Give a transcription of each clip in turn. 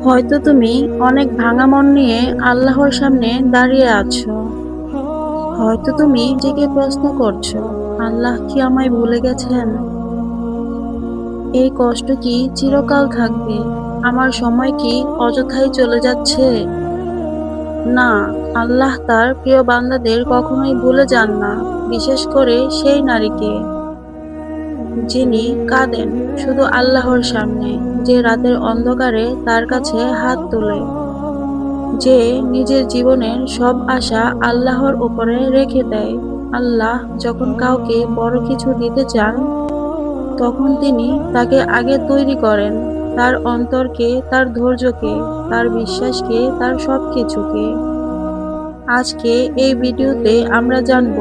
হয়তো তুমি অনেক ভাঙা মন নিয়ে আল্লাহর সামনে দাঁড়িয়ে আছো। হয়তো তুমি নিজেকে প্রশ্ন করছো, আল্লাহ কি আমায় ভুলে গেছেন? এই কষ্ট কি চিরকাল থাকবে? আমার সময় কি অযথাই চলে যাচ্ছে? না, আল্লাহ তার প্রিয় বান্দাদের কখনোই ভুলে যান না, বিশেষ করে সেই নারীকে যিনি কাঁদেন শুধু আল্লাহর সামনে, যে রাতের অন্ধকারে তার কাছে হাত তোলে, যে নিজের জীবনের সব আশা আল্লাহর উপরে রেখে দেয়। আল্লাহ যখন কাউকে বড় কিছু দিতে চান, তখন তিনি তাকে আগে তৈরি করেন, তার অন্তরকে, তার ধৈর্যকে, তার বিশ্বাসকে, তার সবকিছুকে। আজকে এই ভিডিওতে আমরা জানব,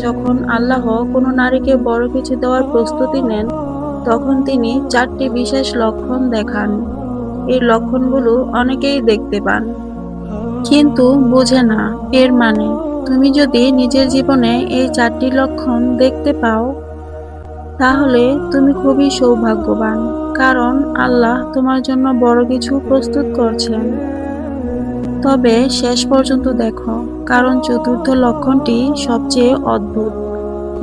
যখন আল্লাহ কোনো নারীকে বড় কিছু দেওয়ার প্রস্তুতি নেন, তখন তিনি 4টি বিশেষ লক্ষণ দেখান। এই লক্ষণগুলো অনেকেই দেখতে পান, কিন্তু বোঝে না এর মানে। তুমি যদি নিজের জীবনে এই 4টি লক্ষণ দেখতে পাও, তাহলে তুমি খুবই সৌভাগ্যবান, কারণ আল্লাহ তোমার জন্য বড় কিছু প্রস্তুত করছেন। তবে শেষ পর্যন্ত দেখো, কারণ চতুর্থ লক্ষণটি সবচেয়ে অদ্ভুত।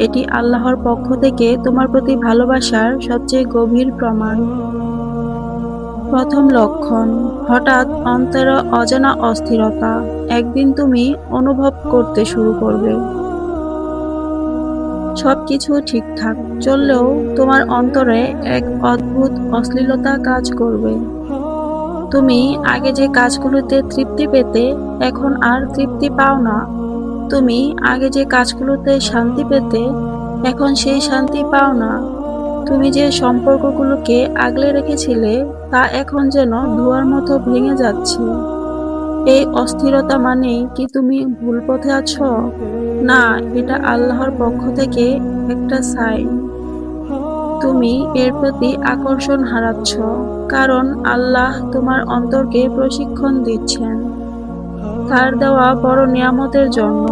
এটি আল্লাহর পক্ষ থেকে তোমার প্রতি ভালোবাসার সবচেয়ে গভীর প্রমাণ। প্রথম লক্ষণ, হঠাৎ অন্তরে অজানা অস্থিরতা। একদিন তুমি অনুভব করতে শুরু করবে, সবকিছু ঠিকঠাক চললেও তোমার অন্তরে এক অদ্ভুত অশ্লীলতা কাজ করবে। তুমি আগে যে কাজগুলোতে তৃপ্তি পেতে, এখন আর তৃপ্তি পাও না। তুমি আগে যে কাজগুলোতে শান্তি পেতে, এখন সেই শান্তি পাও না। তুমি যে সম্পর্কগুলোকে আগলে রেখেছিলে, তা এখন যেন ধোঁয়ার মতো ভেঙে যাচ্ছে। এই অস্থিরতা মানেই কি তুমি ভুল পথে আছো? না, এটা আল্লাহর পক্ষ থেকে একটা সাইন। তুমি এর প্রতি আকর্ষণ হারাচ্ছ, কারণ আল্লাহ তোমার অন্তরকে প্রশিক্ষণ দিচ্ছেন তার দেওয়া বড় নিয়ামতের জন্য।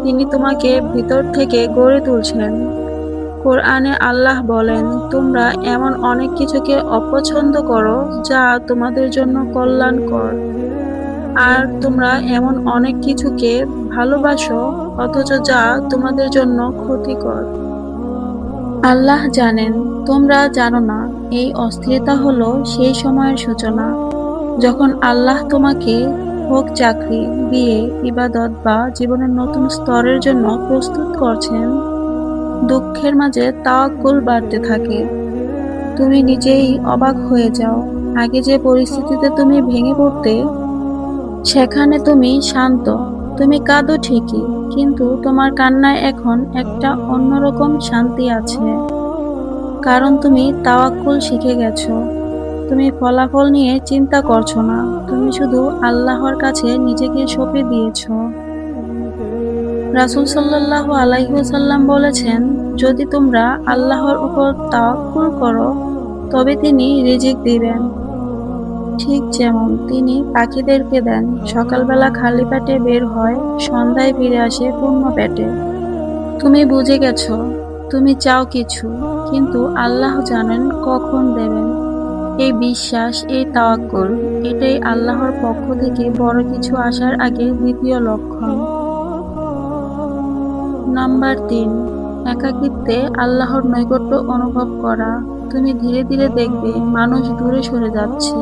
তিনি তোমাকে ভিতর থেকে গড়ে তুলছেন। কোরআনে আল্লাহ বলেন, তোমরা এমন অনেক কিছুকে অপছন্দ করো যা তোমাদের জন্য কল্যাণকর, আর তোমরা এমন অনেক কিছুকে ভালোবাসো অথচ যা তোমাদের জন্য ক্ষতিকর। আল্লাহ জানেন, তোমরা জানো না। এই অস্থিরতা হলো সেই সময়ের সূচনা, যখন আল্লাহ তোমাকে, হোক চাকরি, বিয়ে, ইবাদত বা জীবনের নতুন স্তরের জন্য প্রস্তুত করছেন। দুঃখের মাঝে তাওয়াক্কুল বাড়তে থাকে। তুমি নিজেই অবাক হয়ে যাও। আগে যে পরিস্থিতিতে তুমি ভেঙে পড়তে, সেখানে তুমি শান্ত। তুমি কাঁদো ঠিকই, কিন্তু তোমার কান্নায় এখন একটা অন্যরকম শান্তি আছে, কারণ তুমি তাওয়াক্কুল শিখে গেছো। তুমি ফলাফল নিয়ে চিন্তা করছো না, তুমি শুধু আল্লাহর কাছে নিজেকে সঁপে দিয়েছো। রাসূল সাল্লাল্লাহু আলাইহি ওয়াসাল্লাম বলেছেন, যদি তোমরা আল্লাহর উপর তাওয়াক্কুল করো, তবে তিনি রিজিক দিবেন, ঠিক যেমন তিনি পাখিদেরকে দেন। সকালবেলা খালি পেটে বের হয়, সন্ধ্যায় ফিরে আসে পূর্ণ পেটে। তুমি বুঝে গেছো, তুমি চাও কিছু, কিন্তু আল্লাহ জানেন কখন দেবেন। এই বিশ্বাস, এই তাওয়াক্কুল, এটাই আল্লাহর পক্ষ থেকে বড় কিছু আসার আগে দ্বিতীয় লক্ষণ। নাম্বার 3, একাকিত্বে আল্লাহর নৈকট্য অনুভব করা। তুমি ধীরে ধীরে দেখবে মানুষ দূরে সরে যাচ্ছে।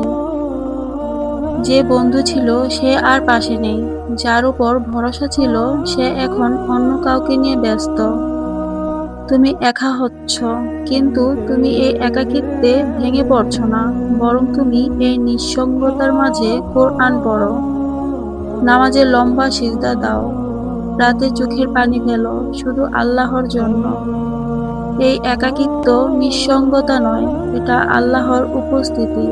যে বন্ধু ছিল সে আর পাশে নেই, যার উপর ভরসা ছিল সে এখন অন্য কাউকে নিয়ে ব্যস্ত। তুমি একা হচ্ছ, কিন্তু তুমি এই একাকিত্বে ভেঙে পড়ছো না, বরং তুমি এই নিঃসঙ্গতার মাঝে কোরআন পড়ো, নামাজে লম্বা সিজদা দাও, রাতে চোখের পানি ফেলো শুধু আল্লাহর জন্য। এই একাকিত্ব নিঃসঙ্গতা নয়, এটা আল্লাহর উপস্থিতি।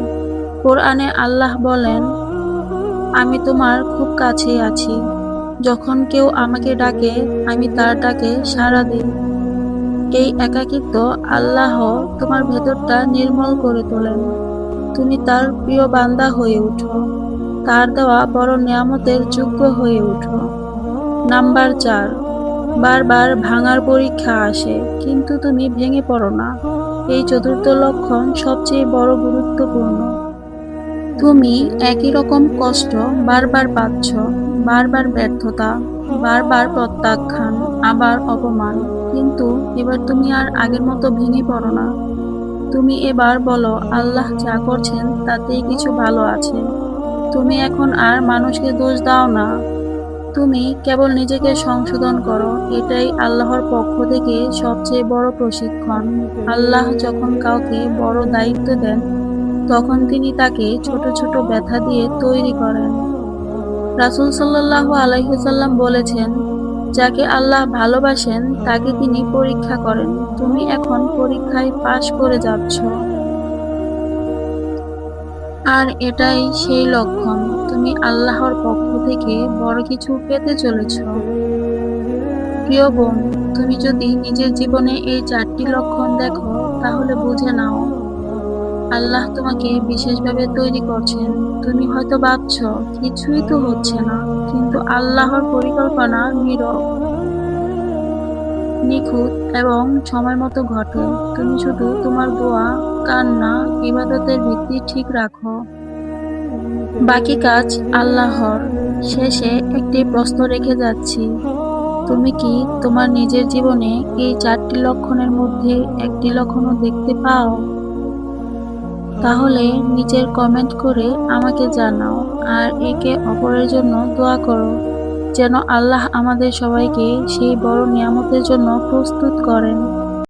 কোরআনে আল্লাহ বলেন, আমি তোমার খুব কাছেই আছি। যখন কেউ আমাকে ডাকে, আমি তার ডাকে সাড়া দিই। এই একাকিত্ব আল্লাহ তোমার ভেতরটা নির্মল করে তোলেন। তুমি তার প্রিয় বান্দা হয়ে উঠো, তার দেওয়া বড় নিয়ামতের যোগ্য হয়ে উঠো। নাম্বার 4, বারবার ভাঙার পরীক্ষা আসে, কিন্তু তুমি ভেঙে পড়ো না। এই চতুর্থ লক্ষণ সবচেয়ে বড় গুরুত্বপূর্ণ। তুমি একই রকম কষ্ট বারবার পাচ্ছ, বারবার ব্যর্থতা, বারবার প্রত্যাখ্যান, আবার অপমান। কিন্তু এবার তুমি আর আগের মতো ভেঙে পড়ো না। তুমি এবার বলো, আল্লাহ যা করছেন তাতেই কিছু ভালো আছে। তুমি এখন আর মানুষকে দোষ দাও না, তুমি কেবল নিজেকে সংশোধন করো। এটাই আল্লাহর পক্ষ থেকে সবচেয়ে বড় প্রশিক্ষণ। আল্লাহ যখন কাউকে বড় দায়িত্ব দেন, তখন তিনি তাকে ছোট ছোট ব্যথা দিয়ে তৈরি করেন। রাসূল সাল্লাল্লাহু আলাইহি ওয়াসাল্লাম বলেছেন, যাকে আল্লাহ ভালোবাসেন তাকে তিনি পরীক্ষা করেন। তুমি এখন পরীক্ষায় পাশ করে যাচ্ছ, আর এটাই সেই লক্ষণ তুমি আল্লাহর পক্ষ থেকে বড় কিছু পেতে চলেছ। প্রিয় বোন, তুমি যদি নিজের জীবনে এই 4টি লক্ষণ দেখো, তাহলে বুঝে নাও আল্লাহ তোমাকে বিশেষভাবে তৈরি করছেন। তুমি হয়তো ভাবছ কিছুই তো হচ্ছে না, কিন্তু আল্লাহর পরিকল্পনা নীরব, নিখুঁত এবং সময় মতো ঘটে। তুমি শুধু তোমার দোয়া, কান্না, ইবাদতের ভিত্তি ঠিক রাখো, বাকি কাজ আল্লাহর। শেষে একটি প্রশ্ন রেখে যাচ্ছি, তুমি কি তোমার নিজের জীবনে এই 4টি লক্ষণের মধ্যে একটি লক্ষণও দেখতে পাও? তাহলে নিচের কমেন্ট করে আমাকে জানাও, আর একে অপরের জন্য দোয়া করো, যেন আল্লাহ আমাদের সবাইকে সেই বড় নিয়ামতের জন্য প্রস্তুত করেন।